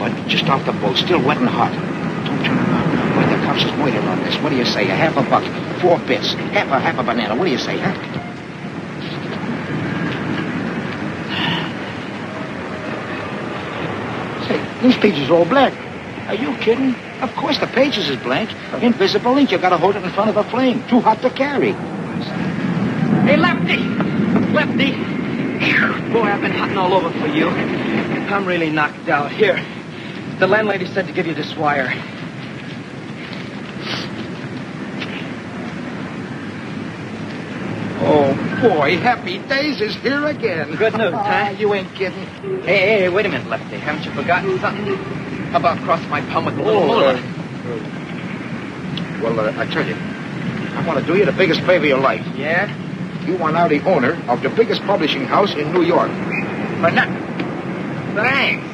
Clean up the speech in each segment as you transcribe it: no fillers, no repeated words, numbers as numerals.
bud. Just off the boat, still wet and hot. Don't turn around now, bud. The cops is waiting on this. What do you say? A half a buck, 4 bits, half a banana. What do you say, huh? Say, these pages are all blank. Are you kidding? Of course the pages is blank. Invisible ink. You gotta hold it in front of a flame. Too hot to carry. Hey, Lefty! Lefty! Boy, I've been hunting all over for you. I'm really knocked out. Here, the landlady said to give you this wire. Oh, boy, Happy Days is here again. Good news, huh? You ain't kidding. Hey, wait a minute, Lefty. Haven't you forgotten something? How about crossing my palm with a little moolah? Well, I tell you, I want to do you the biggest favor of your life. Yeah? You are now the owner of the biggest publishing house in New York. But not... Thanks.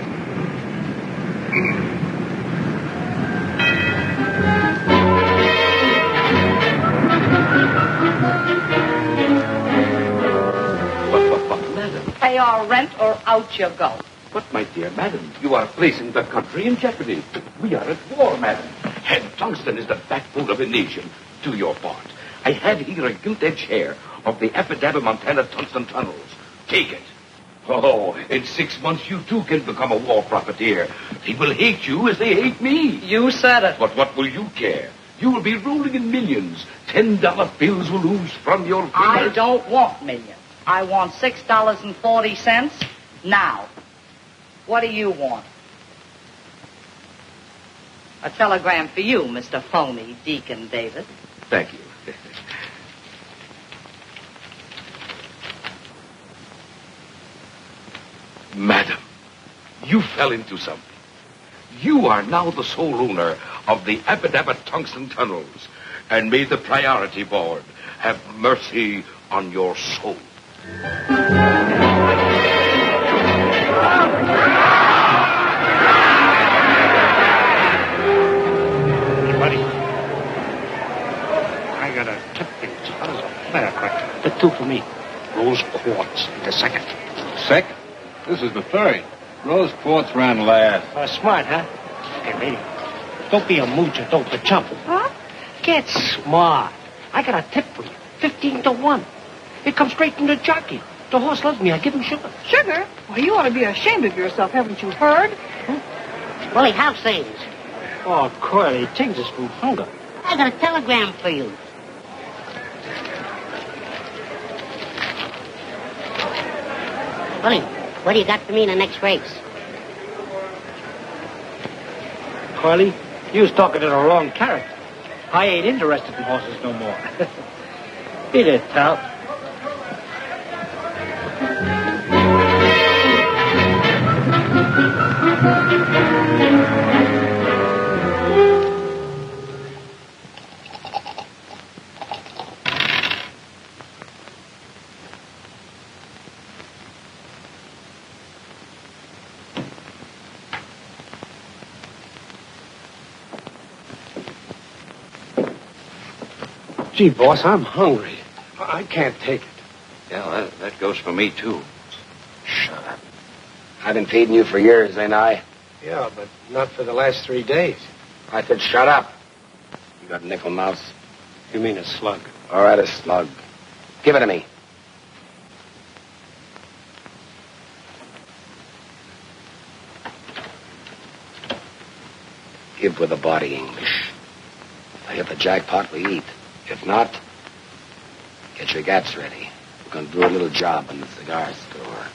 Madam. Pay our rent or out you go. But, my dear madam, you are placing the country in jeopardy. We are at war, madam. And tungsten is the backbone of a nation. Do your part. I have here a gilt-edged hair of the Epidaba Montana tungsten tunnels. Take it. Oh, in 6 months you too can become a war profiteer. They will hate you as they hate me. You said it. But what will you care? You will be rolling in millions. $10 bills will ooze from your fingers. I don't want millions. I want $6.40 now. What do you want? A telegram for you, Mr. Phony Deacon David. Thank you. Madam, you fell into something. You are now the sole owner of the Abadabba Tungsten Tunnels, and may the priority board have mercy on your soul. Buddy, I got a tip in hot as a firecracker. The 2 for me. Rose quartz, the second. Second? This is the third. Rose quartz ran last. Smart, huh? Hey, lady, don't be a moocher, don't be chump. Huh? Get smart. I got a tip for you. 15 to 1. It comes straight from the jockey. The horse loves me. I give him sugar. Sugar? Well, you ought to be ashamed of yourself, haven't you heard? Willie, how's things? Oh, Curly, things is from hunger. I got a telegram for you. Willie, what do you got for me in the next race? Carly, you was talking to the wrong character. I ain't interested in horses no more. Beat it, Tal. Gee, boss, I'm hungry. I can't take it. Yeah, that goes for me, too. Shut up. I've been feeding you for years, ain't I? Yeah, but not for the last 3 days. I said shut up. You got nickel mouse? You mean a slug? All right, a slug. Give it to me. Give with the body, English. If I hit the jackpot, we eat. If not, get your gats ready. We're going to do a little job in the cigar store.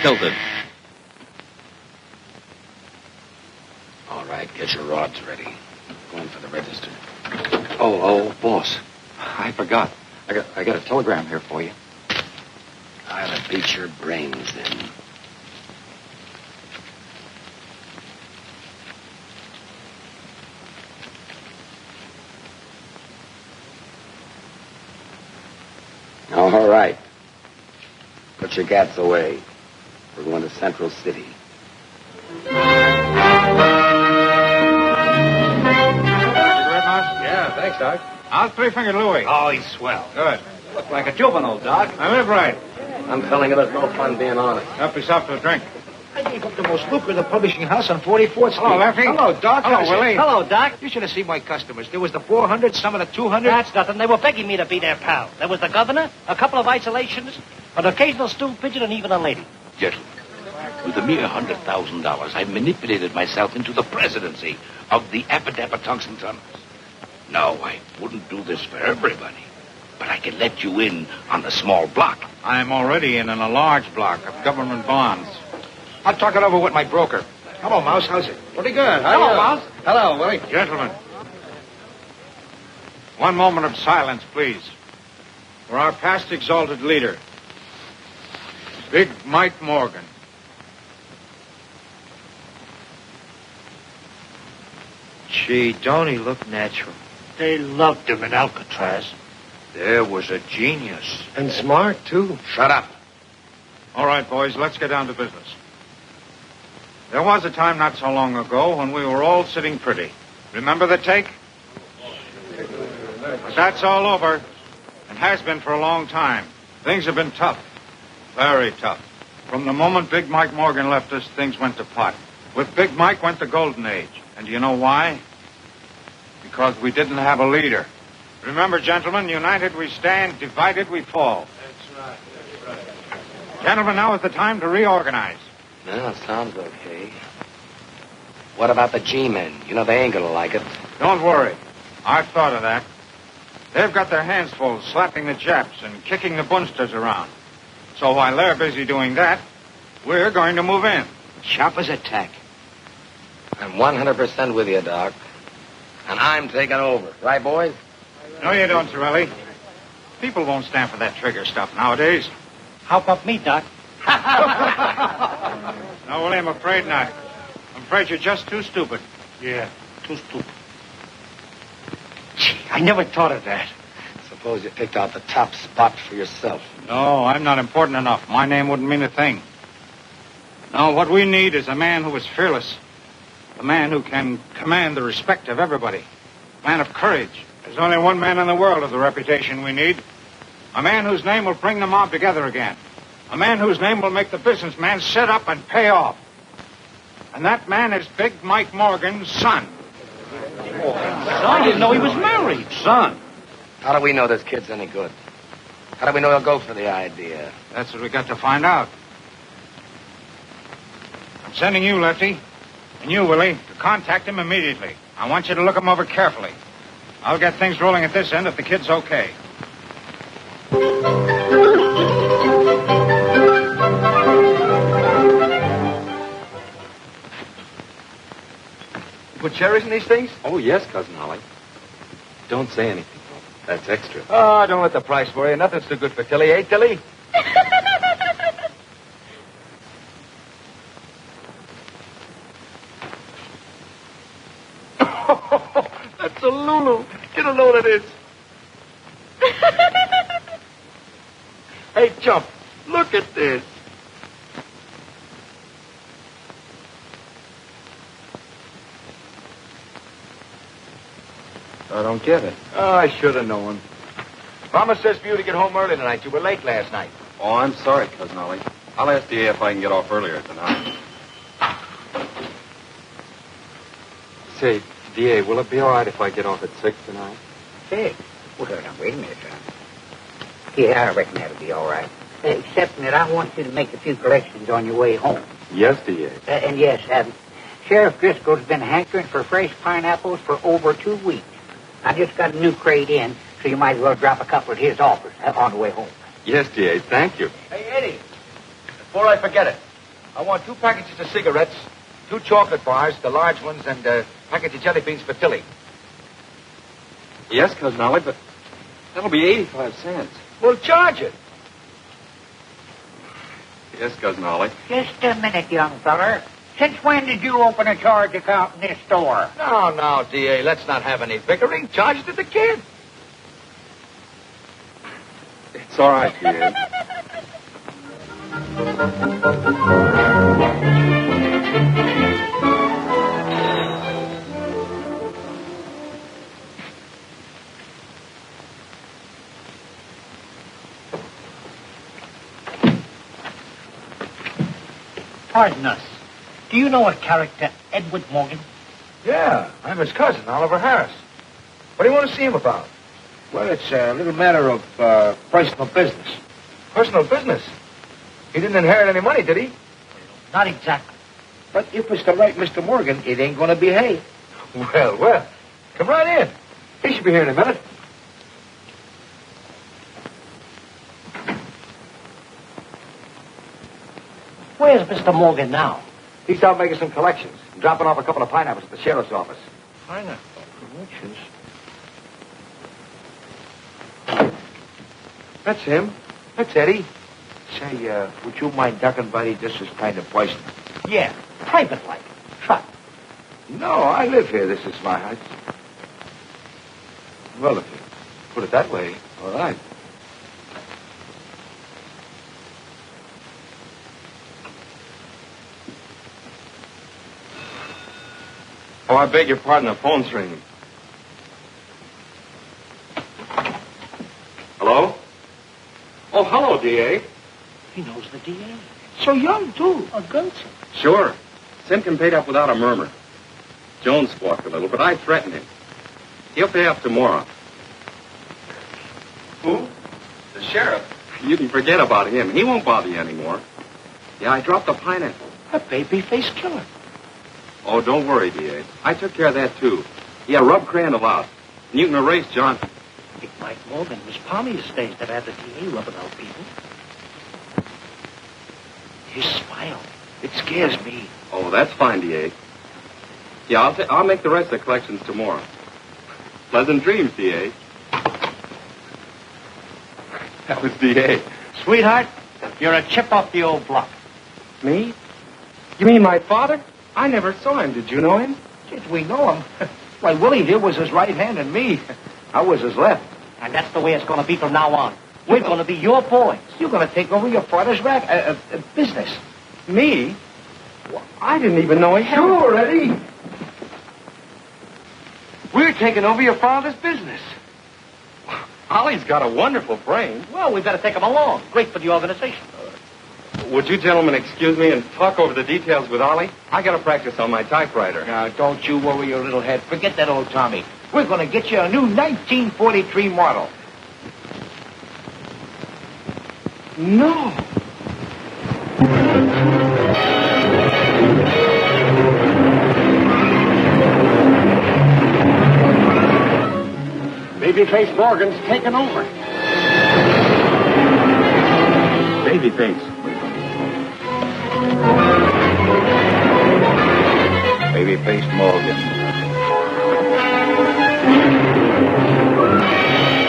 Tilted. All right, get your rods ready. Going for the register. Oh, boss. I forgot. I got a telegram here for you. I'll have beat your brains in. All right. Put your gats away. We're going to Central City. How's Three-Fingered Louie? Oh, he's swell. Good. Look like a juvenile, Doc. I live right. I'm telling you, there's no fun being honest. Help yourself to a drink. I gave up the most lucrative publishing house on 44th Street. Hello, Lefty. Hello, Doc. Hello, How's it? Willie. Hello, Doc. You should have seen my customers. There was the 400, some of the 200. That's nothing. They were begging me to be their pal. There was the governor, a couple of isolations, an occasional stool pigeon, and even a lady. Gentlemen, with a mere $100,000, I manipulated myself into the presidency of the Appadappa Tungsten Tunnels. No, I wouldn't do this for everybody, but I can let you in on the small block. I'm already in a large block of government bonds. I'll talk it over with my broker. Hello, Mouse. How's it? Pretty good. Hello, Mouse. Hello, Willie. Gentlemen, one moment of silence, please. For our past exalted leader, Big Mike Morgan. Gee, don't he look natural? They loved him in Alcatraz. There was a genius. And smart, too. Shut up. All right, boys, let's get down to business. There was a time not so long ago when we were all sitting pretty. Remember the take? But that's all over, and has been for a long time. Things have been tough. Very tough. From the moment Big Mike Morgan left us, things went to pot. With Big Mike went the golden age. And do you know why? Because we didn't have a leader. Remember, gentlemen, united we stand, divided we fall. That's right. Gentlemen, now is the time to reorganize. Yeah, sounds okay. What about the G-men? You know, they ain't gonna like it. Don't worry. I've thought of that. They've got their hands full slapping the Japs and kicking the Bunsters around. So while they're busy doing that, we're going to move in. Sharp as a tack. I'm 100% with you, Doc. And I'm taking over. Right, boys? No, you don't, Torelli. People won't stand for that trigger stuff nowadays. How about me, Doc? No, Willie, I'm afraid not. I'm afraid you're just too stupid. Yeah, too stupid. Gee, I never thought of that. Suppose you picked out the top spot for yourself. No, I'm not important enough. My name wouldn't mean a thing. No, what we need is a man who is fearless. A man who can command the respect of everybody. A man of courage. There's only one man in the world of the reputation we need. A man whose name will bring the mob together again. A man whose name will make the businessman sit up and pay off. And that man is Big Mike Morgan's son. I didn't know he was married. Son. How do we know this kid's any good? How do we know he'll go for the idea? That's what we got to find out. I'm sending you, Lefty, and you, Willie, to contact him immediately. I want you to look him over carefully. I'll get things rolling at this end if the kid's okay. Put cherries in these things? Oh, yes, Cousin Holly. Don't say anything, though. That's extra. Oh, don't let the price worry you. Nothing's too good for Tilly, eh, Tilly? That's a Lulu. You don't know what it is. Hey, Chump, look at this. I don't get it. Oh, I should have known. Mama says for you to get home early tonight. You were late last night. Oh, I'm sorry, Cousin Ollie. I'll ask DA if I can get off earlier tonight. Say, DA, will it be all right if I get off at 6 tonight? Say, well, now, wait a minute, son. Yeah, I reckon that'll be all right. Except that I want you to make a few collections on your way home. Yes, DA. And yes, Sheriff Driscoll's been hankering for fresh pineapples for over 2 weeks. I just got a new crate in, so you might as well drop a couple at his office on the way home. Yes, DA, thank you. Hey, Eddie, before I forget it, I want 2 packages of cigarettes, 2 chocolate bars, the large ones, and a package of jelly beans for Tilly. Yes, Cousin Ollie, but that'll be 85 cents. Well, charge it. Yes, Cousin Ollie. Just a minute, young feller. Since when did you open a charge account in this store? No, D.A., let's not have any bickering. Charge it to the kid. It's all right, DA. Pardon us. Do you know a character, Edward Morgan? Yeah, I'm his cousin, Oliver Harris. What do you want to see him about? Well, it's a little matter of personal business. Personal business? He didn't inherit any money, did he? Not exactly. But if it's the right Mr. Morgan, it ain't going to be hay. Well. Come right in. He should be here in a minute. Where's Mr. Morgan now? He's out making some collections, dropping off a couple of pineapples at the sheriff's office. Pineapple collections? That's him. That's Eddie. Say, would you mind ducking, buddy? This is kind of poison. Yeah, private-like. Truck. No, I live here. This is my house. Well, if you put it that way, all right. Oh, I beg your pardon, the phone's ringing. Hello? Oh, hello, D.A. He knows the DA. So young, too. A gunsel. Sure. Simpkin paid up without a murmur. Jones squawked a little, but I threatened him. He'll pay up tomorrow. Who? The sheriff. You can forget about him. He won't bother you anymore. Yeah, I dropped the pineapple. A baby-faced killer. Oh, don't worry, D.A. I took care of that, too. Yeah, rub Crandall out. And you can erase John. It might Morgan was palmy his days that had the DA rubbing out people. His smile. It scares me. Oh, that's fine, D.A. Yeah, I'll make the rest of the collections tomorrow. Pleasant dreams, D.A. That was D.A. Sweetheart, you're a chip off the old block. Me? You mean my father? I never saw him. Did you know him? Since we know him. Why, Willie here was his right hand and me. I was his left. And that's the way it's going to be from now on. We're going to be your boys. You're going to take over your father's business. Me? Well, I didn't even know he had... Sure, Eddie. We're taking over your father's business. Ollie's got a wonderful brain. Well, we better take him along. Great for the organization. Would you gentlemen excuse me and talk over the details with Ollie? I got to practice on my typewriter. Now, don't you worry your little head. Forget that old Tommy. We're going to get you a new 1943 model. No. Babyface Morgan's taken over. Babyface. Babyface Morgan.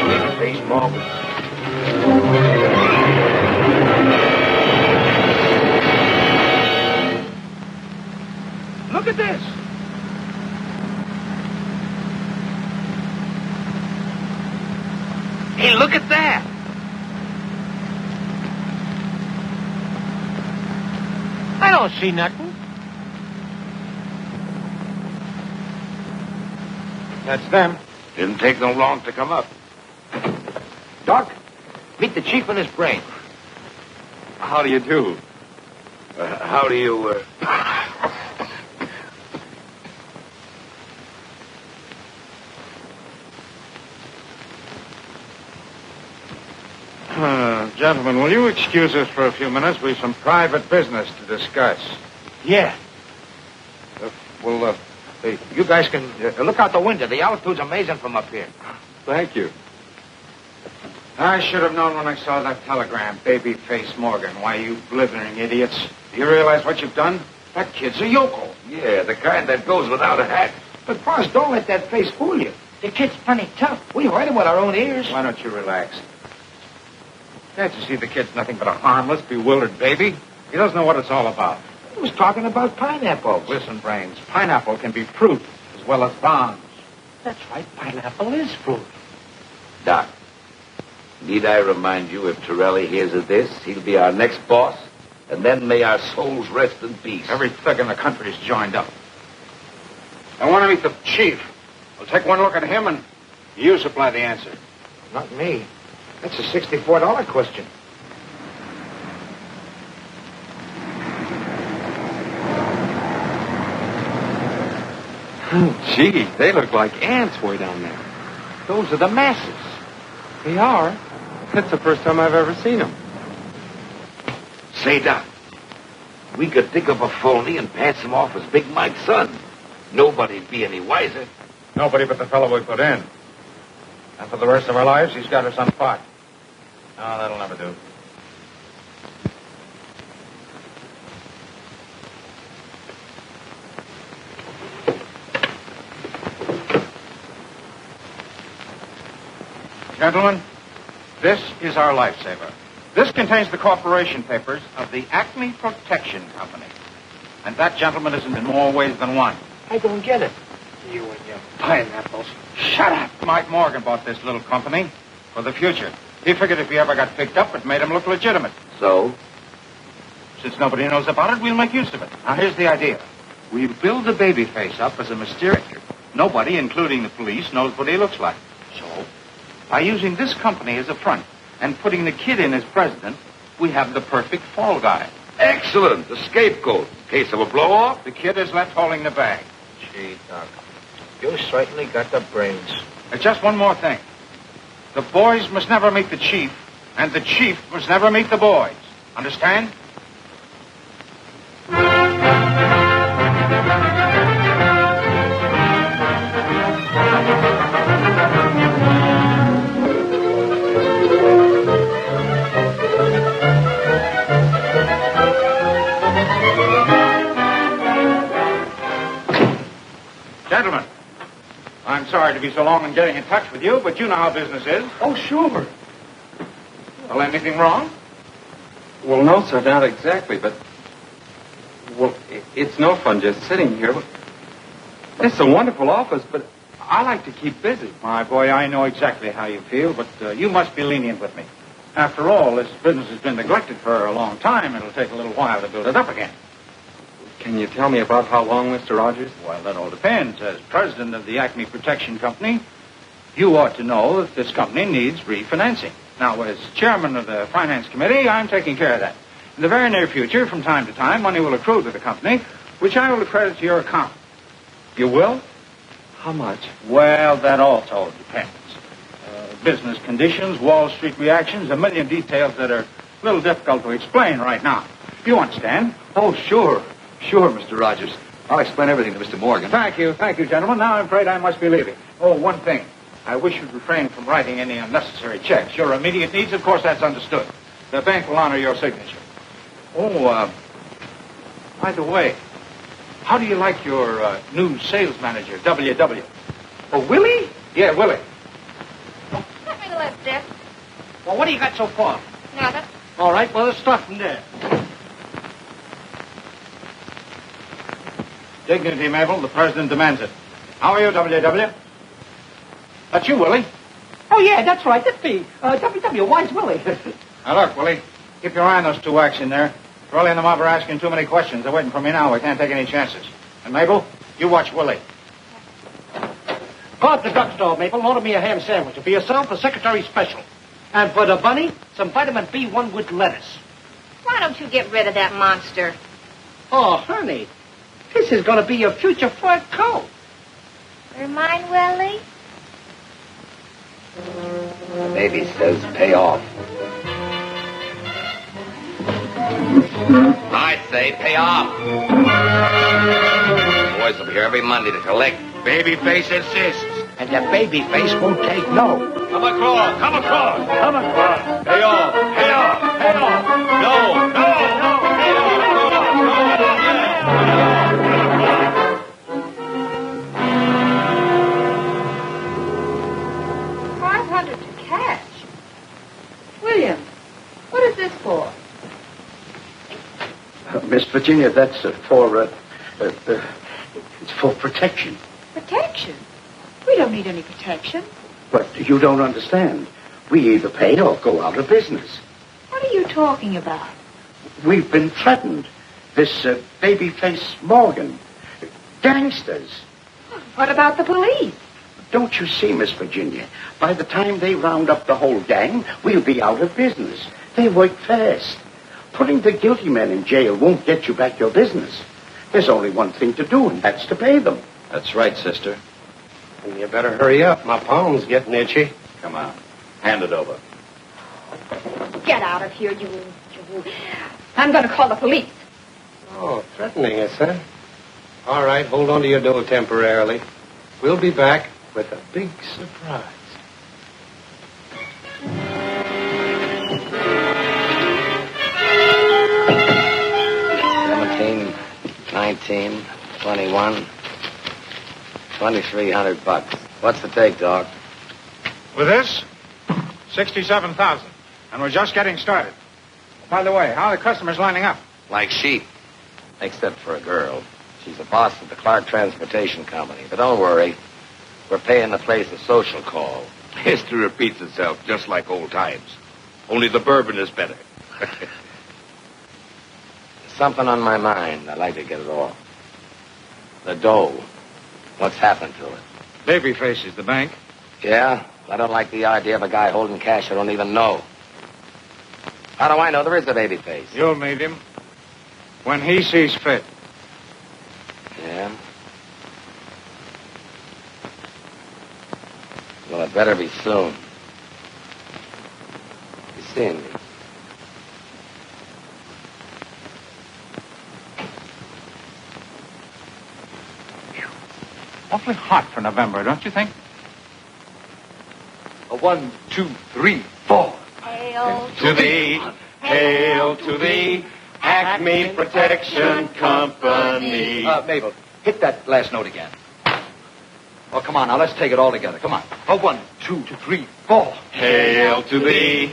Babyface Morgan. Look at this. Hey, look at that. I don't see nothing. That's them. Didn't take no long to come up. Doc, meet the chief and his brain. How do you do? How do you, Gentlemen, will you excuse us for a few minutes? We've some private business to discuss. Yeah. Hey, you guys can look out the window. The altitude's amazing from up here. Thank you. I should have known when I saw that telegram, Babyface Morgan. Why, you blithering idiots. Do you realize what you've done? That kid's a yokel. Yeah, the kind that goes without a hat. But, boss, don't let that face fool you. The kid's plenty tough. We heard him with our own ears. Why don't you relax? Can't you see the kid's nothing but a harmless, bewildered baby? He doesn't know what it's all about. He was talking about pineapples. Listen, Brains, pineapple can be fruit as well as bonds. That's right. Pineapple is fruit. Doc, need I remind you, if Torelli hears of this, he'll be our next boss, and then may our souls rest in peace. Every thug in the country's joined up. I want to meet the chief. We'll take one look at him, and you supply the answer. Not me. That's a $64 question. Gee, they look like ants way down there. Those are the masses. They are. That's the first time I've ever seen them. Say, Doc, we could dig up a phony and pass him off as Big Mike's son. Nobody'd be any wiser. Nobody but the fellow we put in. And for the rest of our lives, he's got us on spot. No, that'll never do. Gentlemen, this is our lifesaver. This contains the corporation papers of the Acme Protection Company. And that, gentlemen, isn't in more ways than one. I don't get it. You and your pineapples. Shut up! Mike Morgan bought this little company for the future. He figured if he ever got picked up, it made him look legitimate. So? Since nobody knows about it, we'll make use of it. Now, here's the idea. We build the baby face up as a mysterious figure. Nobody, including the police, knows what he looks like. So, by using this company as a front and putting the kid in as president, we have the perfect fall guy. Excellent. The scapegoat. In case of a blow-off. The kid is left holding the bag. Gee, Doc, you certainly got the brains. And just one more thing. The boys must never meet the chief, and the chief must never meet the boys. Understand? Gentlemen, I'm sorry to be so long in getting in touch with you, but you know how business is. Oh, sure. Well, anything wrong? Well, no, sir, not exactly, but... Well, it's no fun just sitting here. It's a wonderful office, but I like to keep busy. My boy, I know exactly how you feel, but you must be lenient with me. After all, this business has been neglected for a long time. It'll take a little while to build it up again. Can you tell me about how long, Mr. Rogers? Well, that all depends. As president of the Acme Protection Company, you ought to know that this company needs refinancing. Now, as chairman of the finance committee, I'm taking care of that. In the very near future, from time to time, money will accrue to the company, which I will credit to your account. You will? How much? Well, that also depends. Business conditions, Wall Street reactions, a million details that are a little difficult to explain right now. You understand? Oh, sure. Sure, Mr. Rogers. I'll explain everything to Mr. Morgan. Thank you, gentlemen. Now I'm afraid I must be leaving. Oh, one thing. I wish you'd refrain from writing any unnecessary checks. Your immediate needs, of course, that's understood. The bank will honor your signature. Oh, by the way, how do you like your new sales manager, W.W.? Oh, Willie? Yeah, Willie. Let me lift, Dick. Well, what do you got so far? Nothing. All right, well, let's start from there. Dignity, Mabel. The president demands it. How are you, W.W.? That's you, Willie. Oh, yeah, that's right. That's me. W.W., why's Willie? Now, look, Willie. Keep your eye on those two whacks in there. Rolly and the mob are asking too many questions. They're waiting for me now. We can't take any chances. And, Mabel, you watch Willie. Go out to the drugstore, Maple, and order me a ham sandwich. For yourself, a secretary special. And for the bunny, some vitamin B1 with lettuce. Why don't you get rid of that monster? Oh, honey, this is going to be your future fur coat. You're mine, Willie? The baby says pay off. I say pay off. Boys will be here every Monday to collect. Babyface insists. And the baby face won't take no. Come across. Come across. Come across. Pay off. Pay off. Pay off. No. No. No. Pay $500 to cash. William, what is this for? Miss Virginia, that's it's for protection. Protection? We don't need any protection. But you don't understand. We either pay or go out of business. What are you talking about? We've been threatened. This babyface Morgan. Gangsters. What about the police? Don't you see, Miss Virginia? By the time they round up the whole gang, we'll be out of business. They work fast. Putting the guilty men in jail won't get you back your business. There's only one thing to do, and that's to pay them. That's right, sister. And you better hurry up. My palm's getting itchy. Come on. Hand it over. Get out of here, you. I'm going to call the police. Oh, threatening us, huh? All right, hold on to your dough temporarily. We'll be back with a big surprise. 19, 21, 2,300 bucks. What's the take, dog? With this, 67,000. And we're just getting started. By the way, how are the customers lining up? Like sheep. Except for a girl. She's the boss of the Clark Transportation Company. But don't worry. We're paying the place a social call. History repeats itself just like old times. Only the bourbon is better. There's something on my mind. I'd like to get it off. The dough. What's happened to it? Babyface is the bank. Yeah? I don't like the idea of a guy holding cash I don't even know. How do I know there is a babyface? You'll meet him when he sees fit. Yeah? Well, it better be soon. You seeing me? Awfully hot for November, don't you think? A 1, 2, 3, 4. Hail To thee, hail to thee, Acme Protection Company. Mabel, hit that last note again. Oh, come on, now let's take it all together. Come on. A 1, 2, 3, 4. Hail to thee,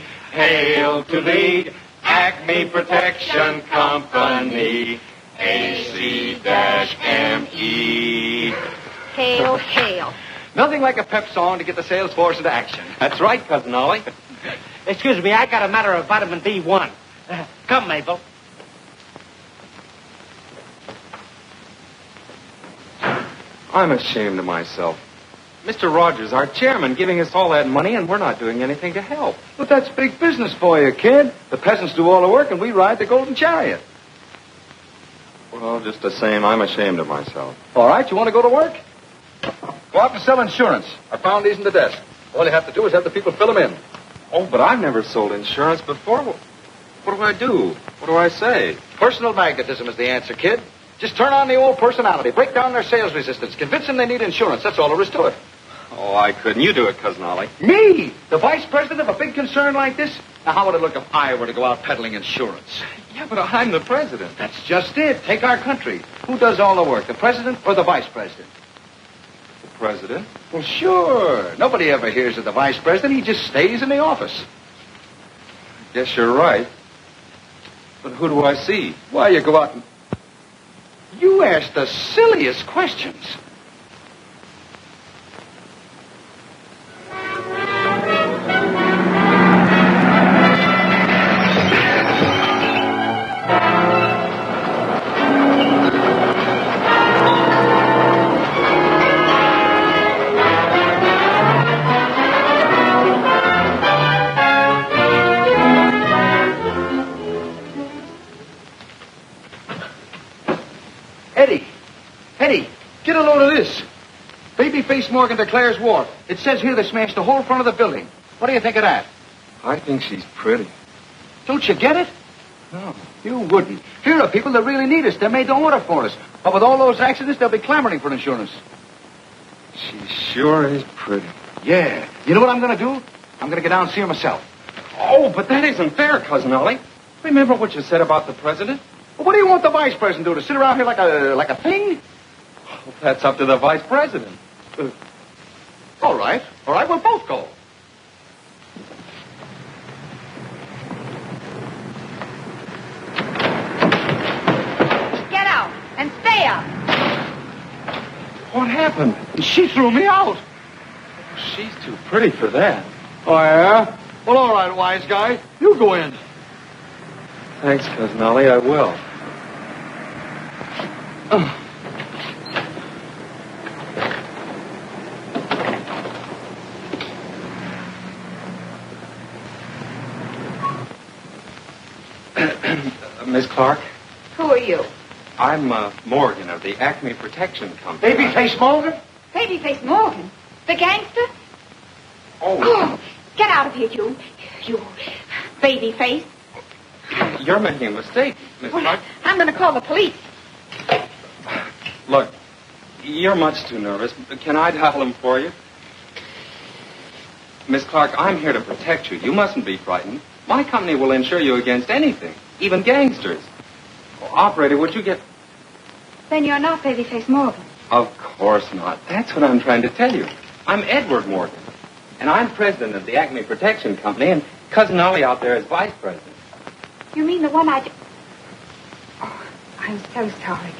Acme Protection Company. AC-ME. Hail, hail. Nothing like a pep song to get the sales force into action. That's right, Cousin Ollie. Excuse me, I got a matter of vitamin B1. Come, Mabel. I'm ashamed of myself. Mr. Rogers, our chairman, giving us all that money, and we're not doing anything to help. But that's big business for you, kid. The peasants do all the work, and we ride the golden chariot. Well, just the same, I'm ashamed of myself. All right, you want to go to work? Go out and sell insurance. I found these in the desk. All you have to do is have the people fill them in. Oh, but I've never sold insurance before. What do I do? What do I say? Personal magnetism is the answer, kid. Just turn on the old personality. Break down their sales resistance. Convince them they need insurance. That's all there is to it. Oh, I couldn't. You do it, Cousin Ollie. Me? The vice president of a big concern like this? Now, how would it look if I were to go out peddling insurance? Yeah, but I'm the president. That's just it. Take our country. Who does all the work, the president or the vice president? The president? Well, sure. Nobody ever hears of the vice president. He just stays in the office. Guess you're right. But who do I see? Why, you go out and... You ask the silliest questions. Eddie, get a load of this. Babyface Morgan declares war. It says here they smashed the whole front of the building. What do you think of that? I think she's pretty. Don't you get it? No. You wouldn't. Here are people that really need us. They made the order for us. But with all those accidents, they'll be clamoring for insurance. She sure is pretty. Yeah. You know what I'm going to do? I'm going to get down and see her myself. Oh, but that isn't fair, Cousin Ollie. Remember what you said about the president? Well, what do you want the vice president to do? To sit around here like a thing? Well, that's up to the vice president. All right. All right, we'll both go. Get out and stay out. What happened? She threw me out. She's too pretty for that. Oh, yeah? Well, all right, wise guy. You go in. Thanks, Cousin Ollie. I will. Miss Clark? Who are you? I'm Morgan of the Acme Protection Company. Babyface Morgan? Babyface Morgan? The gangster? Oh. Get out of here, you babyface. You're making a mistake, Miss Clark. I'm going to call the police. Look, you're much too nervous. Can I dial them for you? Miss Clark, I'm here to protect you. You mustn't be frightened. My company will insure you against anything, even gangsters. Operator, would you get... Then you're not Babyface Morgan. Of course not. That's what I'm trying to tell you. I'm Edward Morgan, and I'm president of the Acme Protection Company, and Cousin Ollie out there is vice president. You mean the one I... Oh, I'm so sorry.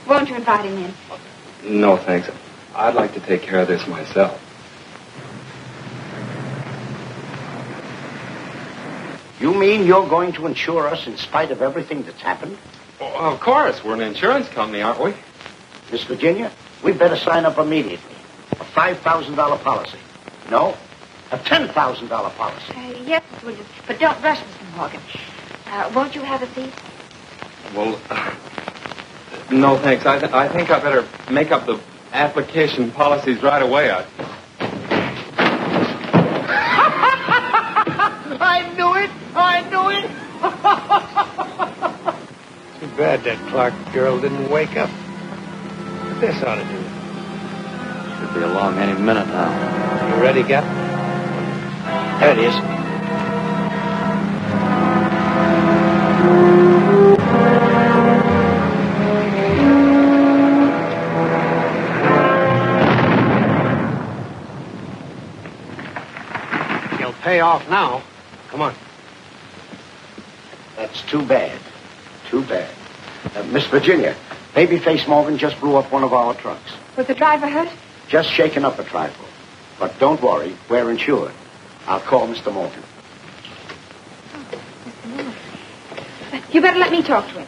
Won't you invite him in? No, thanks. I'd like to take care of this myself. You mean you're going to insure us in spite of everything that's happened? Well, of course. We're an insurance company, aren't we? Miss Virginia, we'd better sign up immediately. A $5,000 policy. No, a $10,000 policy. Yes, Miss Williams, but don't rush, Mr. Morgan. Won't you have a seat? Well, no, thanks. I think I better make up the application policies right away. I knew it! Too bad that Clark girl didn't wake up. This ought to do it. Should be along any minute now. You ready, Cap? There it is. He'll pay off now. Come on. That's too bad. Too bad. Miss Virginia, Babyface Morgan just blew up one of our trucks. Was the driver hurt? Just shaken up a trifle. But don't worry, we're insured. I'll call Mr. Morgan. Mr. Morgan. You better let me talk to him.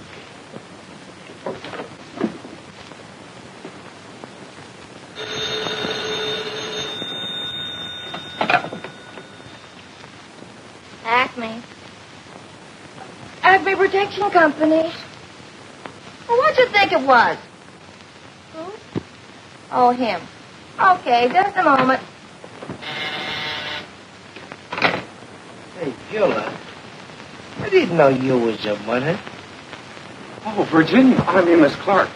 Acme Protection Company. Well, what'd you think it was? Who? Oh, him. Okay, just a moment. Hey, Gilla, I didn't know you was a mother. Oh, Virginia. I mean, Miss Clark.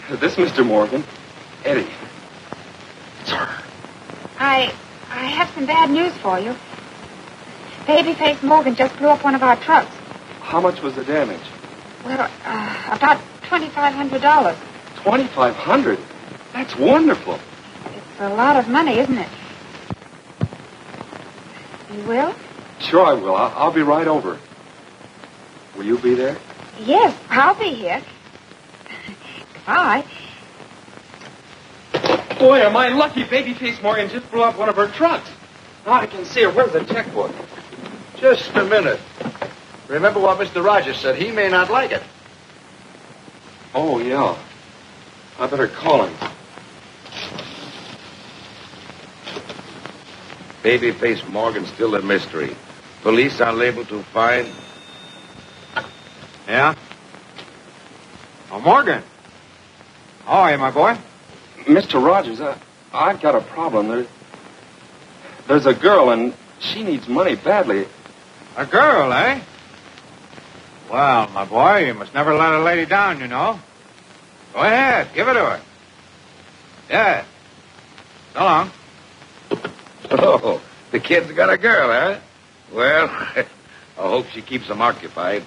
This Mr. Morgan. Eddie. It's her. I have some bad news for you. Babyface Morgan just blew up one of our trucks. How much was the damage? Well, about $2,500. $2,500? That's wonderful. It's a lot of money, isn't it? You will? Sure I will. I'll be right over. Will you be there? Yes, I'll be here. Goodbye. Boy, am I lucky. Babyface Morgan just blew up one of her trucks. Now I can see her. Where's the checkbook? Just a minute. Remember what Mr. Rogers said. He may not like it. Oh, yeah. I better call him. Babyface Morgan's still a mystery. Police are able to find... Yeah? Oh, Morgan. How are you, my boy? Mr. Rogers, I've got a problem. There's a girl, and she needs money badly. A girl, eh? Well, my boy, you must never let a lady down, you know. Go ahead, give it to her. Yeah. So long. Oh, the kid's got a girl, huh? Well, I hope she keeps him occupied.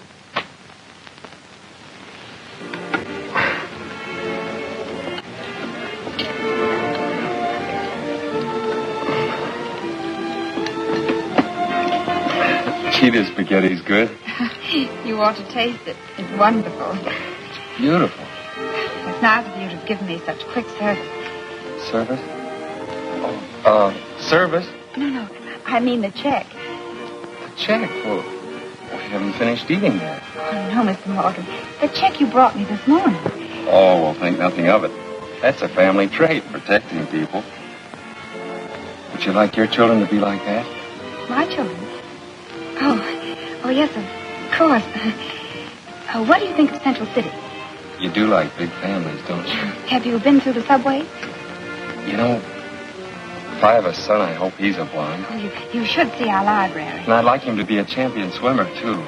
Gee, this spaghetti's good. You ought to taste it. It's wonderful. Beautiful. It's nice of you to have given me such quick service. Service? Service? No. I mean the check. A check? Well, we haven't finished eating yet. Oh, no, Mr. Morgan. The check you brought me this morning. Oh, well, think nothing of it. That's a family trait, protecting people. Would you like your children to be like that? My children? Oh, yes, of course. What do you think of Central City? You do like big families, don't you? Have you been through the subway? You know, if I have a son, I hope he's a blonde. Oh, you should see our library. And I'd like him to be a champion swimmer, too.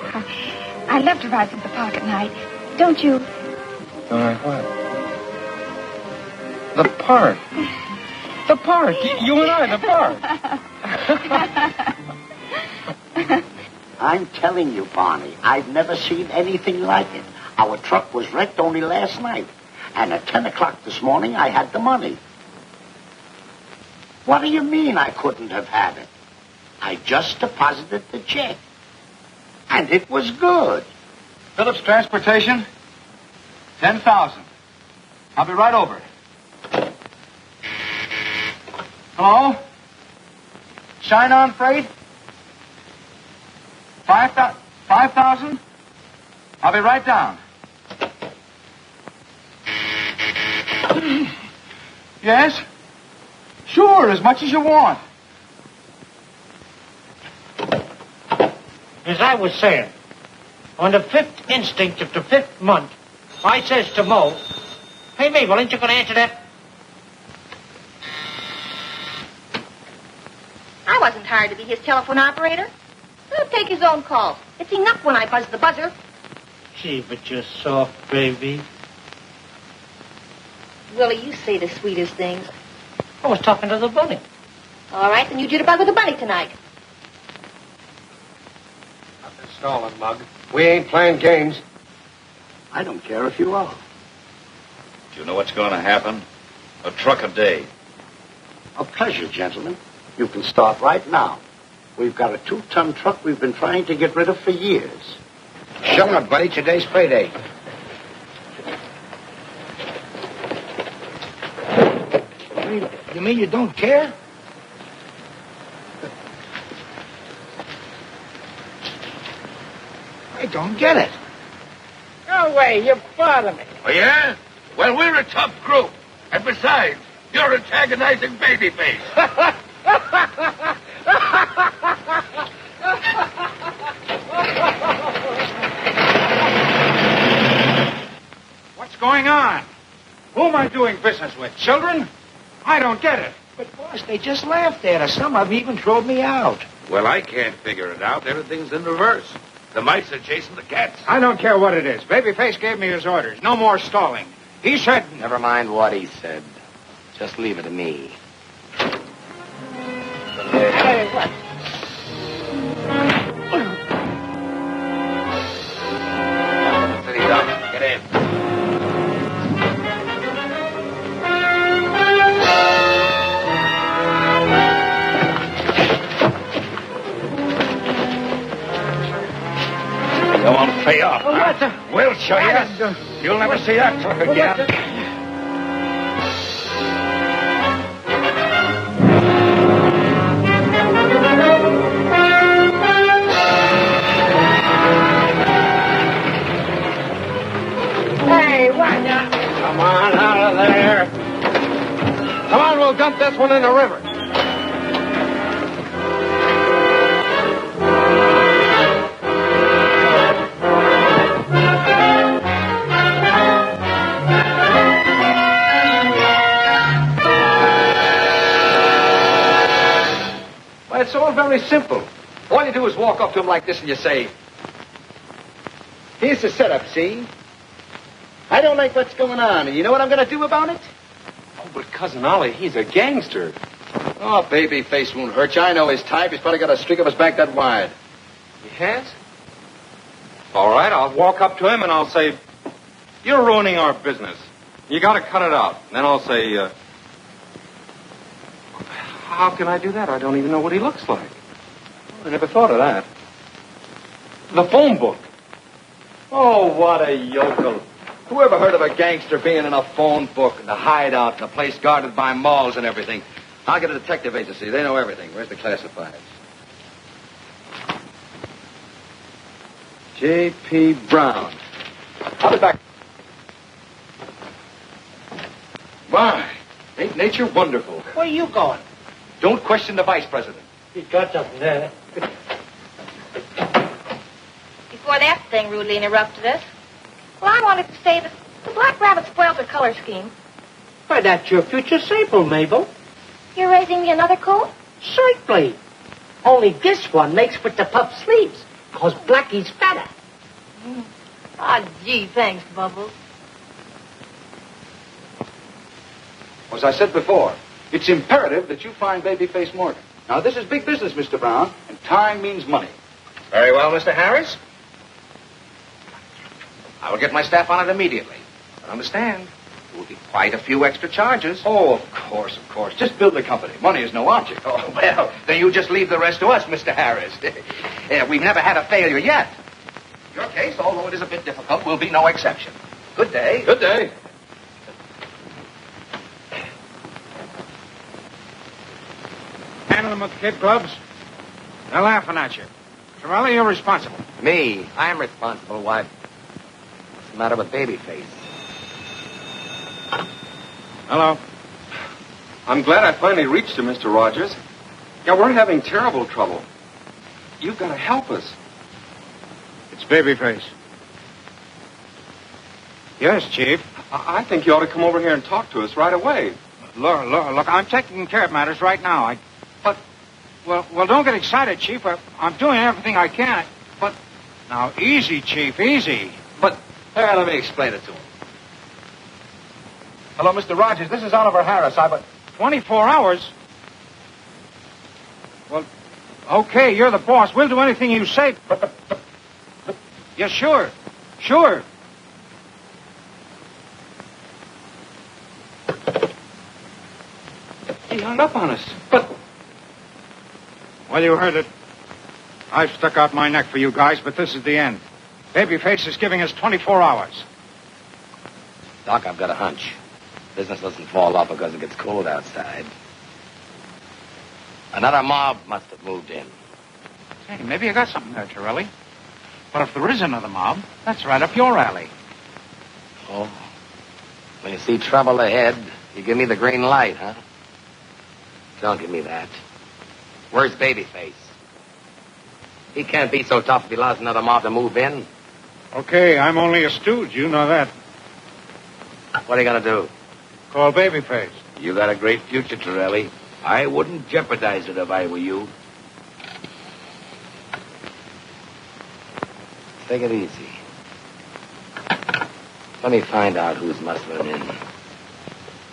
I'd love to ride through the park at night. Don't you? All right, what? The park. The park. You and I, the park. I'm telling you, Barney, I've never seen anything like it. Our truck was wrecked only last night. And at 10 o'clock this morning, I had the money. What do you mean I couldn't have had it? I just deposited the check. And it was good. Phillips Transportation, 10,000. I'll be right over. Hello? Shine On Freight? 5,000? I'll be right down. Yes? Sure, as much as you want. As I was saying, on the 5th instinct of the 5th month, I says to Mo, "Hey, Mabel, ain't you going to answer that?" I wasn't hired to be his telephone operator. He'll take his own calls. It's enough when I buzz the buzzer. Gee, but you're soft, baby. Willie, you say the sweetest things. I was talking to the bunny. All right, then you jitterbug with the bunny tonight. Nothing stalling, Mug. We ain't playing games. I don't care if you are. Do you know what's going to happen? A truck a day. A pleasure, gentlemen. You can start right now. We've got a 2-ton truck we've been trying to get rid of for years. Shut up, buddy. Today's payday. You mean you don't care? I don't get it. No way, you bother me. Oh, yeah? Well, we're a tough group. And besides, you're antagonizing Babyface. What's going on? Who am I doing business with? Children? I don't get it. But, boss, they just laughed at us. Some of them even threw me out. Well, I can't figure it out. Everything's in reverse. The mice are chasing the cats. I don't care what it is. Babyface gave me his orders. No more stalling. He said... Never mind what he said. Just leave it to me. Hey, what? City Doc, get in. Come on, pay off. Oh, what the... We'll show you. You'll never see that truck again. Hey, what the... Come on, out of there. Come on, we'll dump this one in the river. Well, it's all very simple. All you do is walk up to him like this and you say, "Here's the setup, see? I don't like what's going on, and you know what I'm going to do about it?" Oh, but Cousin Ollie, he's a gangster. Oh, Babyface won't hurt you. I know his type. He's probably got a streak up his back that wide. He has? All right, I'll walk up to him and I'll say, "You're ruining our business. You got to cut it out." And then I'll say, how can I do that? I don't even know what he looks like. I never thought of that. The phone book. Oh, what a yokel. Who ever heard of a gangster being in a phone book and a hideout and a place guarded by malls and everything? I'll get a detective agency. They know everything. Where's the classifieds? J.P. Brown. I'll be back. My, ain't nature wonderful? Where are you going? Don't question the vice president. He's got something there. Before that thing rudely interrupted us, well, I wanted to say that The black rabbit spoiled the color scheme. Why, that's your future sable, Mabel. You're raising me another coat? Certainly. Only this one makes with the puff sleeves, because Blackie's fatter. Ah, gee, thanks, Bubbles. As I said before, it's imperative that you find Babyface Morgan. Now, this is big business, Mr. Brown, and time means money. Very well, Mr. Harris. I will get my staff on it immediately. But understand, there will be quite a few extra charges. Oh, of course, of course. Just build the company. Money is no object. Oh, well, then you just leave the rest to us, Mr. Harris. We've never had a failure yet. Your case, although it is a bit difficult, will be no exception. Good day. Good day. Handle them with kid gloves. They're laughing at you. Torelli, you're responsible. Me? I'm responsible. Why? What's the matter with Babyface? Hello. I'm glad I finally reached you, Mr. Rogers. Yeah, we're having terrible trouble. You've got to help us. It's Babyface. Yes, Chief. I think you ought to come over here and talk to us right away. Look, I'm taking care of matters right now. Well, don't get excited, Chief. I'm doing everything I can. But, now, easy, Chief, easy. But, let me explain it to him. Hello, Mr. Rogers. This is Oliver Harris. 24 hours? Well, okay, you're the boss. We'll do anything you say. Yeah, sure. Sure. He hung up on us. But... Well, you heard it. I've stuck out my neck for you guys, but this is the end. Babyface is giving us 24 hours. Doc, I've got a hunch. Business doesn't fall off because it gets cold outside. Another mob must have moved in. Hey, maybe you got something there, Torelli. But if there is another mob, that's right up your alley. Oh. When you see trouble ahead, you give me the green light, huh? Don't give me that. Where's Babyface? He can't be so tough if he allows another mob to move in. Okay, I'm only a stooge. You know that. What are you going to do? Call Babyface. You got a great future, Torelli. I wouldn't jeopardize it if I were you. Take it easy. Let me find out who's muscling in.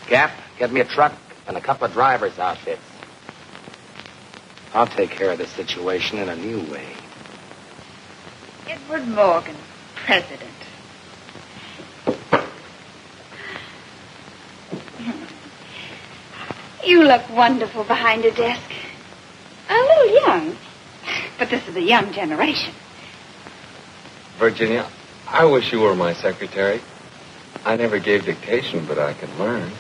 Gap, get me a truck and a couple of driver's outfits. I'll take care of this situation in a new way. Edward Morgan, president. You look wonderful behind a desk. A little young, but this is a young generation. Virginia, I wish you were my secretary. I never gave dictation, but I can learn.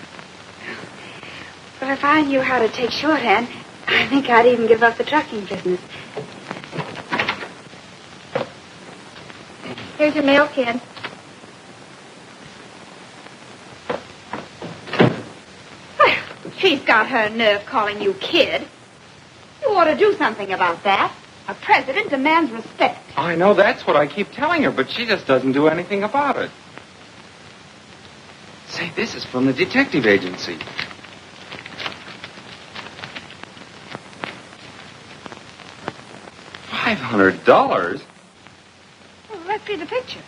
Well, if I knew how to take shorthand, I think I'd even give up the trucking business. Here's your mail, kid. Well, she's got her nerve calling you kid. You ought to do something about that. A president demands respect. I know that's what I keep telling her, but she just doesn't do anything about it. Say, this is from the detective agency. $500? Well, let's see the picture.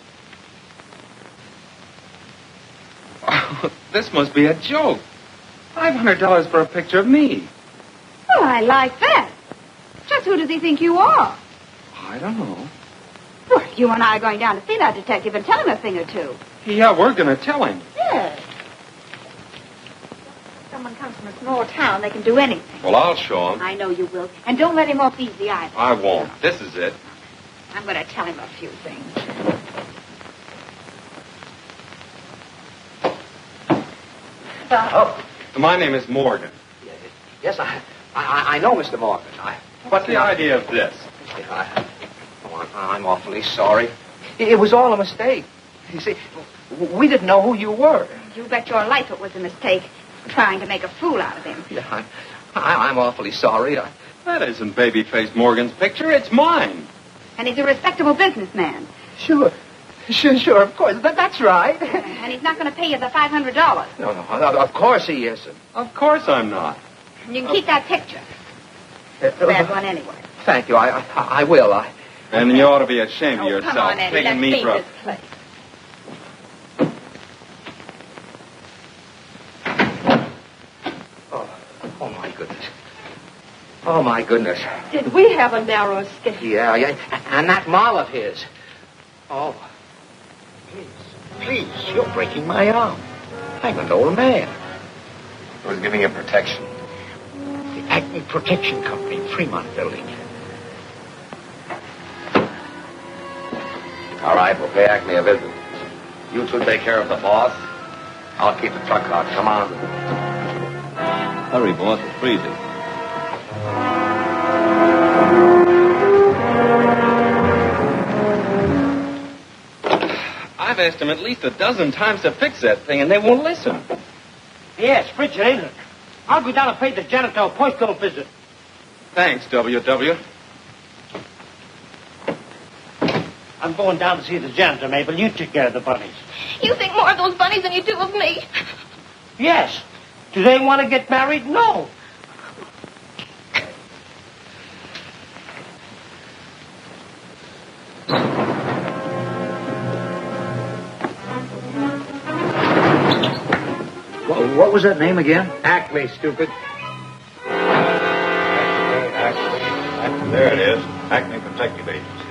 Oh, this must be a joke. $500 for a picture of me. Well, I like that. Just who does he think you are? I don't know. Well, you and I are going down to see that detective and tell him a thing or two. Yeah, we're going to tell him. Yes. Someone comes from a small town, they can do anything. Well, I'll show him. I know you will. And don't let him off easy either. I won't. This is it. I'm going to tell him a few things. Oh. My name is Morgan. Yes, I know, Mr. Morgan. What's the idea of this? I'm awfully sorry. It was all a mistake. You see, we didn't know who you were. You bet your life it was a mistake, trying to make a fool out of him. Yeah, I'm awfully sorry. That isn't Babyface Morgan's picture. It's mine. And he's a respectable businessman. Sure. Sure, of course. That's right. And he's not going to pay you the $500. No, of course he isn't. Of course I'm not. You can keep that picture. Bad one anyway. Thank you. I will. And you ought to be ashamed of Oh, yourself, come on, Eddie. taking Let's me leave for a... this place. Oh, my goodness. Oh, my goodness. Did we have a narrow escape? Yeah. And that mall of his. Oh. Please, you're breaking my arm. I'm an old man. Who's giving you protection? The Acme Protection Company, Fremont Building. All right, we'll pay Acme a visit. You two take care of the boss. I'll keep the truck hot. Come on. Hurry, boss. It's freezing. I've asked them at least a dozen times to fix that thing, and they won't listen. Yes, frigid, ain't it? I'll go down and pay the janitor a postal visit. Thanks, W.W. I'm going down to see the janitor, Mabel. You take care of the bunnies. You think more of those bunnies than you do of me. Yes. Do they want to get married? No. What was that name again? Acme, stupid. Acme. There it is. Acme Protective Agency.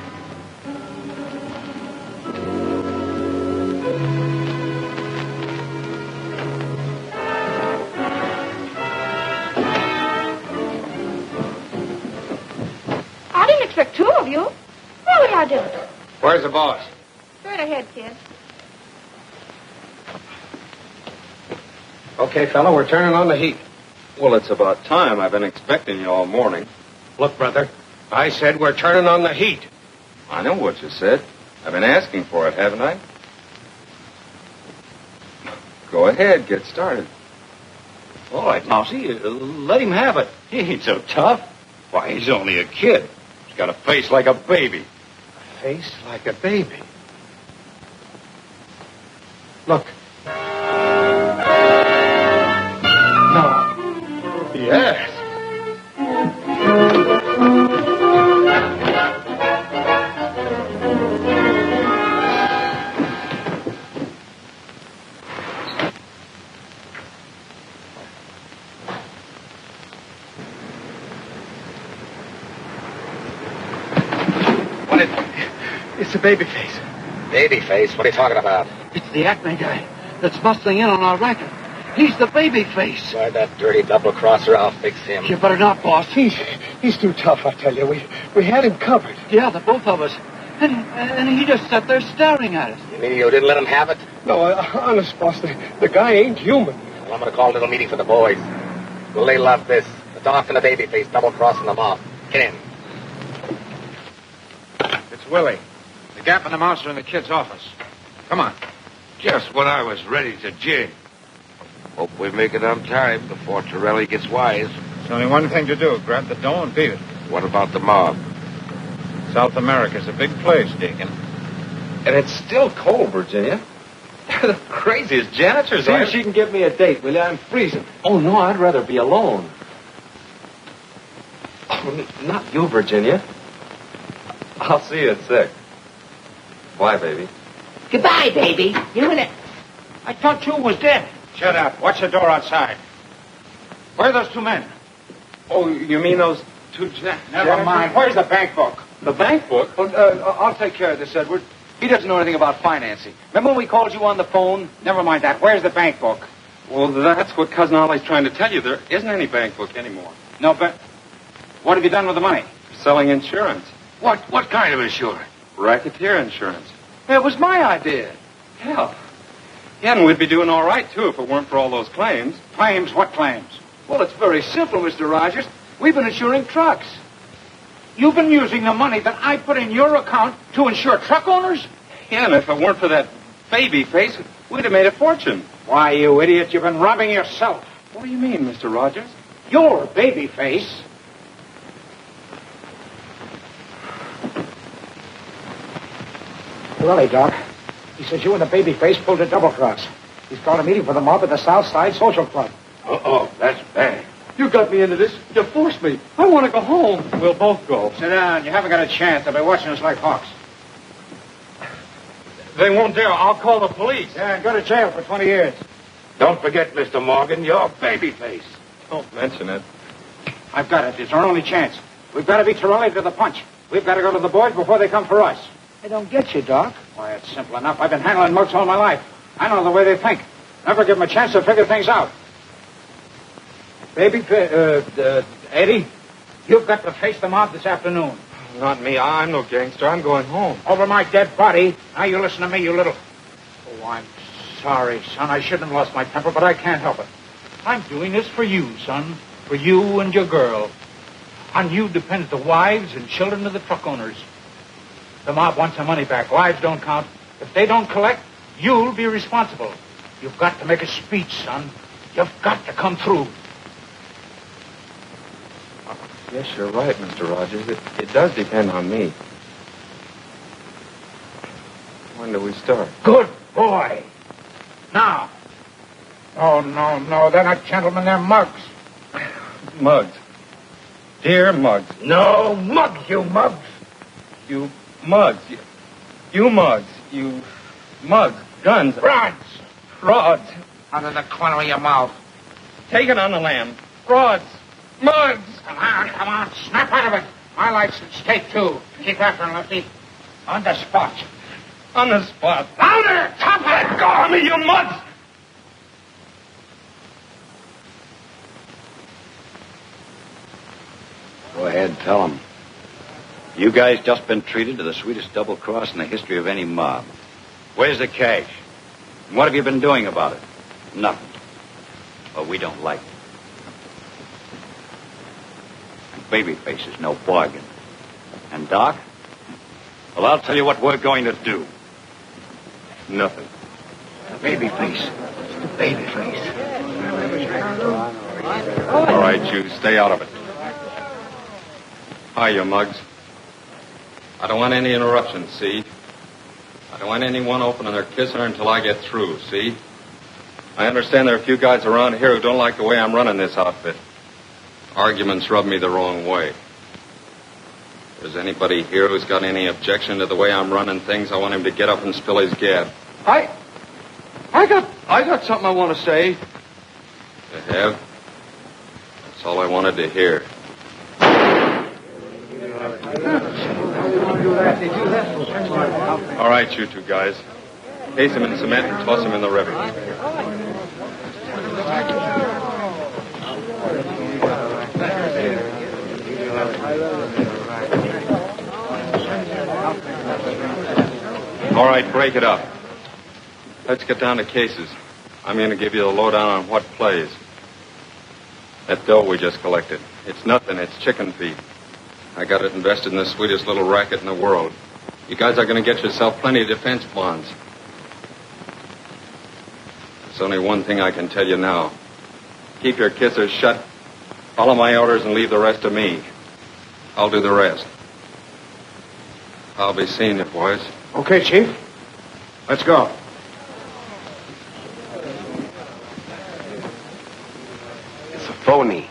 I didn't expect two of you. Really, I didn't. Where's the boss? Straight ahead, kid. Okay, fella, we're turning on the heat. Well, it's about time. I've been expecting you all morning. Look, brother, I said we're turning on the heat. I know what you said. I've been asking for it, haven't I? Go ahead, get started. All right, Mousy, let him have it. He ain't so tough. Why, he's only a kid. He's got a face like a baby. Face like a baby. Look. No. Yes. It's a baby face. Baby face? What are you talking about? It's the Acme guy that's bustling in on our racket. He's the baby face. Why, that dirty double-crosser, I'll fix him. You better not, boss. He's too tough, I tell you. We had him covered. Yeah, the both of us. And he just sat there staring at us. You mean you didn't let him have it? No, honest, boss, the guy ain't human. Well, I'm going to call a little meeting for the boys. Will they love this? The doc and the baby face double-crossing them off. Get in. It's Willie. The Gap and the Mouse are in the kid's office. Come on. Just when I was ready to jig. Hope we make it on time before Torelli gets wise. There's only one thing to do. Grab the dough and beat it. What about the mob? South America's a big place, Deacon. And it's still cold, Virginia. They're the craziest janitors. See if she can give me a date, will you? I'm freezing. Oh, no, I'd rather be alone. Oh, not you, Virginia. I'll see you at 6. Bye, baby. Goodbye, baby. You and it. I thought you was dead. Shut up. Watch the door outside. Where are those two men? Oh, you mean those two Never mind. Where's the bank book? The bank book? I'll take care of this, Edward. He doesn't know anything about financing. Remember when we called you on the phone? Never mind that. Where's the bank book? Well, that's what Cousin Ollie's trying to tell you. There isn't any bank book anymore. No, but what have you done with the money? Selling insurance. What kind of insurance? Racketeer insurance. It was my idea. Hell. Yeah, and we'd be doing all right, too, if it weren't for all those claims. Claims? What claims? Well, it's very simple, Mr. Rogers. We've been insuring trucks. You've been using the money that I put in your account to insure truck owners? Yeah, and if it weren't for that baby face, we'd have made a fortune. Why, you idiot, you've been robbing yourself. What do you mean, Mr. Rogers? You're a baby face. Willie, Doc. He says you and the babyface pulled a double cross. He's called a meeting for the mob at the South Side Social Club. Uh-oh, that's bad. You got me into this. You forced me. I want to go home. We'll both go. Sit down. You haven't got a chance. They'll be watching us like hawks. They won't dare. I'll call the police. Yeah, and go to jail for 20 years. Don't forget, Mr. Morgan, your babyface. Don't mention it. I've got it. It's our only chance. We've got to beat Torelli to the punch. We've got to go to the boys before they come for us. I don't get you, Doc. Why, it's simple enough. I've been handling mugs all my life. I know the way they think. Never give them a chance to figure things out. Eddie, you've got to face the mob this afternoon. Not me. I'm no gangster. I'm going home. Over my dead body. Now you listen to me, you little... Oh, I'm sorry, son. I shouldn't have lost my temper, but I can't help it. I'm doing this for you, son. For you and your girl. On you depends the wives and children of the truck owners. The mob wants their money back. Lives don't count. If they don't collect, you'll be responsible. You've got to make a speech, son. You've got to come through. Yes, you're right, Mr. Rogers. It does depend on me. When do we start? Good boy. Now. Oh, no. They're not gentlemen. They're mugs. Mugs. Dear mugs. No, mugs, you mugs. You mugs. You mugs. You mugs. Guns. Rods. Out of the corner of your mouth. Take it on the lam. Rods. Mugs. Come on. Snap out of it. My life's at stake, too. Keep after him, Lefty. On the spot. On the spot. Louder! Top it! Let go of me, you mugs! Go ahead, tell them. You guys just been treated to the sweetest double cross in the history of any mob. Where's the cash? And what have you been doing about it? Nothing. But we don't like it. And Babyface is no bargain. And Doc? Well, I'll tell you what we're going to do. Nothing. Babyface. The babyface. All right, you stay out of it. Hi, you mugs. I don't want any interruptions, see? I don't want anyone opening their kisser until I get through, see? I understand there are a few guys around here who don't like the way I'm running this outfit. Arguments rub me the wrong way. If there's anybody here who's got any objection to the way I'm running things, I want him to get up and spill his gab. I got something I want to say. You have? That's all I wanted to hear. All right, you two guys. Case him in cement and toss him in the river. All right, break it up. Let's get down to cases. I'm going to give you the lowdown on what plays. That dough we just collected. It's nothing. It's chicken feed. I got it invested in the sweetest little racket in the world. You guys are going to get yourself plenty of defense bonds. There's only one thing I can tell you now. Keep your kissers shut, follow my orders, and leave the rest to me. I'll do the rest. I'll be seeing you, boys. Okay, Chief. Let's go. It's a phony.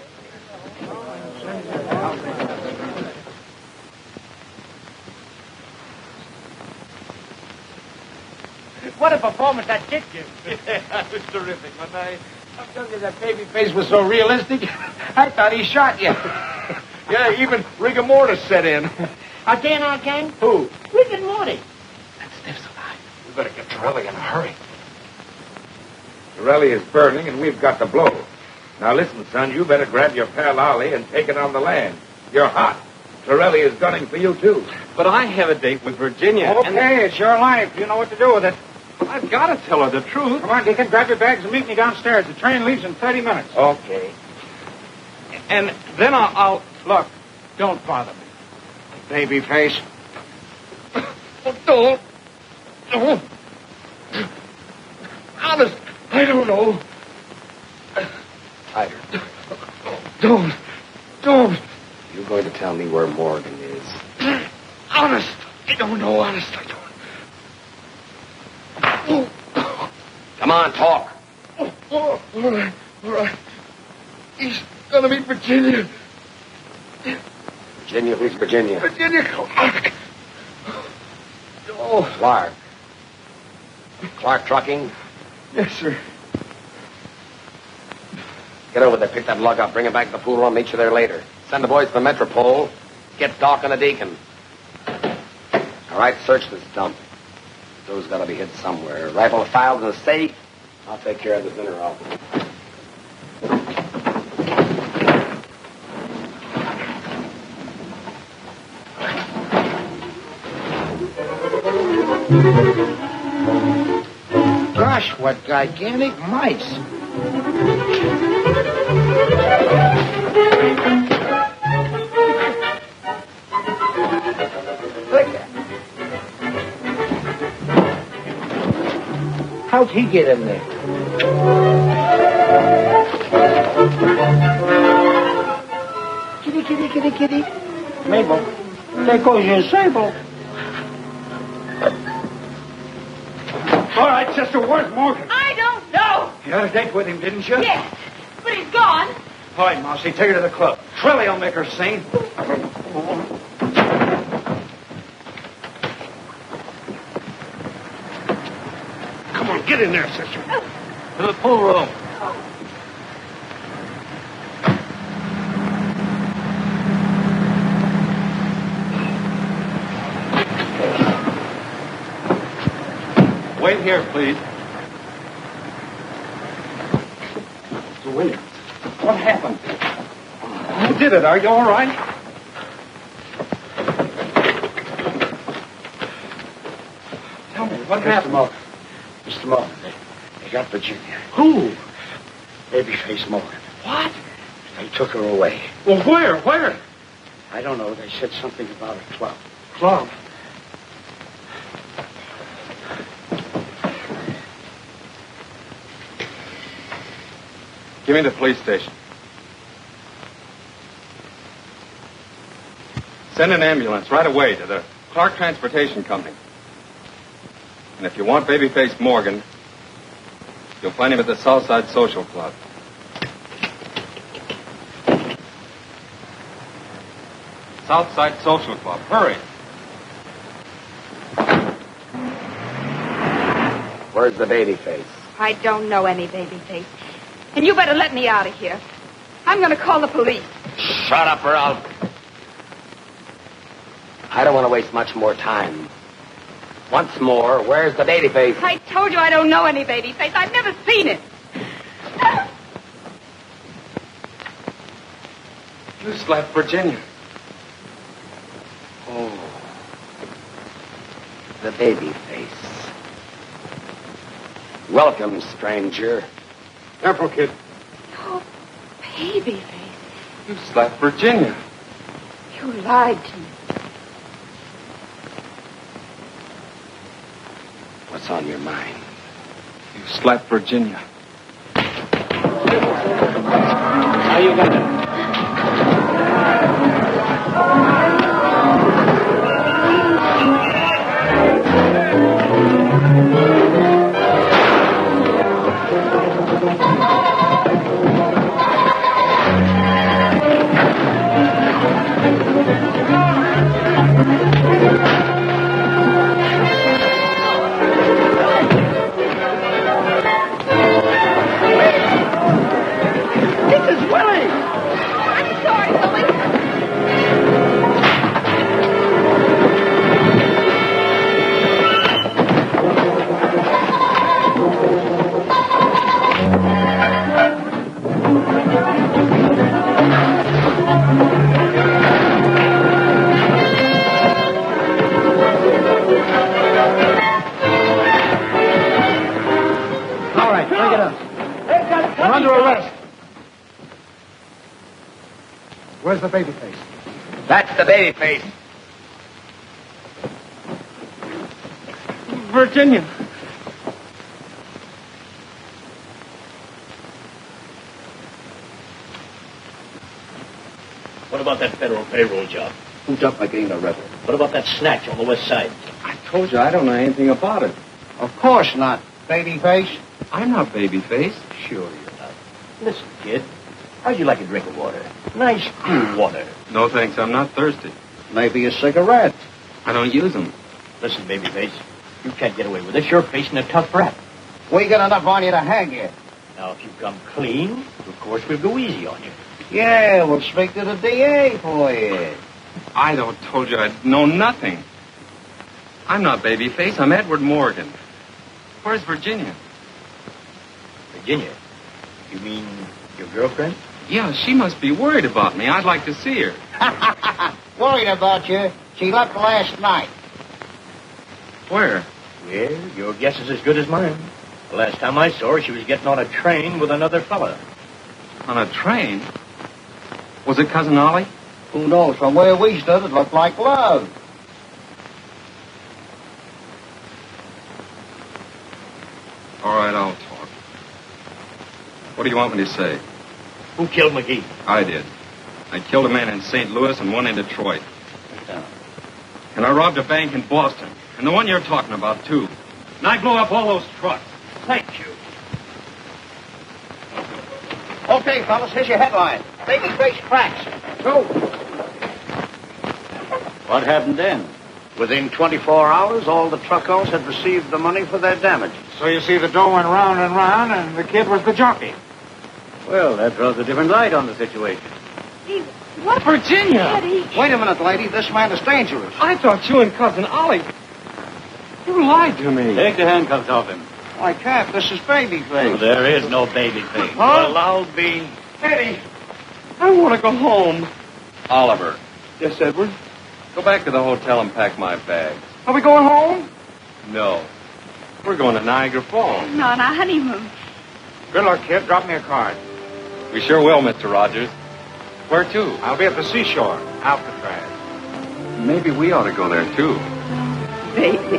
What a performance that kid gave. Yeah, that was terrific, man. I'm telling you, that baby face was so realistic, I thought he shot you. Yeah, even rigor mortis set in. Again? Who? Rick and Morty. That stiff's alive. We better get Torelli in a hurry. Torelli is burning, and we've got to blow. Now listen, son, you better grab your pal Ollie and take it on the land. You're hot. Torelli is gunning for you, too. But I have a date with Virginia. Okay, it's your life. You know what to do with it. I've got to tell her the truth. Come on, Deacon, grab your bags and meet me downstairs. The train leaves in 30 minutes. Okay. And then I'll... Look, don't bother me. Baby face. Don't. Honest, I don't know. Tighter. Don't. You're going to tell me where Morgan is. Honest, I don't know. Honest, I don't. Come on, talk. All right. He's gonna meet Virginia. Virginia, who's Virginia? Virginia Clark. Oh. Clark. Clark Trucking? Yes, sir. Get over there, pick that lug up, bring it back to the pool. I'll meet you there later. Send the boys to the Metropole. Get Doc and the Deacon. All right, search this dump. Those gotta be hid somewhere. Rifle filed in the safe. I'll take care of the dinner off. Gosh, what gigantic mice. Look at. How'd he get in there? Kitty. Mabel, there goes your sable. All right, sister, where's Morgan? I don't know. You had a date with him, didn't you? Yes, but he's gone. All right, Mousy, take her to the club. Trilly will make her sing. Come on, get in there, sister. To the pool room. Wait here, please. Mr. Williams, what happened? Who did it? Are you all right? Tell me, what happened? Mr. Morgan, they got Virginia. Who? Babyface Morgan. What? They took her away. Well, where? I don't know. They said something about a club. Club? Give me the police station. Send an ambulance right away to the Clark Transportation Company. And if you want Babyface Morgan, you'll find him at the Southside Social Club. Southside Social Club. Hurry. Where's the Babyface? I don't know any Babyface. And you better let me out of here. I'm going to call the police. Shut up, or I'll... I don't want to waste much more time. Once more, where's the Babyface? I told you I don't know any Babyface. I've never seen it. You slapped Virginia. Oh. The Babyface. Welcome, stranger. Careful, kid. Oh, Babyface. You slapped Virginia. You lied to me. What's on your mind? You slapped Virginia. How you got it? Where's the Babyface? That's the Babyface. Virginia. What about that federal payroll job? Who's up by getting arrested? What about that snatch on the west side? I told you I don't know anything about it. Of course not, Babyface. I'm not babyface. Sure you're not. Listen, kid. How'd you like a drink of water? Nice, cool water. No, thanks. I'm not thirsty. Maybe a cigarette. I don't use them. Listen, babyface. You can't get away with this. You're facing a tough rap. We got enough on you to hang you. Now, if you come clean, of course we'll go easy on you. Yeah, we'll speak to the DA for you. I don't told you I know nothing. I'm not babyface. I'm Edward Morgan. Where's Virginia? Virginia? You mean your girlfriend? Yeah, she must be worried about me. I'd like to see her. Worried about you. She left last night. Where? Well, your guess is as good as mine. The last time I saw her, she was getting on a train with another fella. On a train? Was it Cousin Ollie? Who knows? From where we stood, it looked like love. All right, I'll talk. What do you want me to say? Who killed McGee? I did. I killed a man in St. Louis and one in Detroit. And I robbed a bank in Boston. And the one you're talking about, too. And I blew up all those trucks. Thank you. Okay, fellas, here's your headline. Babyface cracks. Go. What happened then? Within 24 hours, all the truck owners had received the money for their damages. So you see, the dough went round and round, and the kid was the jockey. Well, that throws a different light on the situation. What? Virginia! Eddie. Wait a minute, lady. This man is dangerous. I thought you and Cousin Ollie... You lied to me. Take the handcuffs off him. I can't. This is Babyface. Oh, there is no baby face. Huh? Well, I'll be... Eddie, I want to go home. Oliver. Yes, Edward? Go back to the hotel and pack my bags. Are we going home? No. We're going to Niagara Falls. No, on our honeymoon. Good luck, kid. Drop me a card. We sure will, Mr. Rogers. Where to? I'll be at the seashore, Alcatraz. Maybe we ought to go there, too. Baby,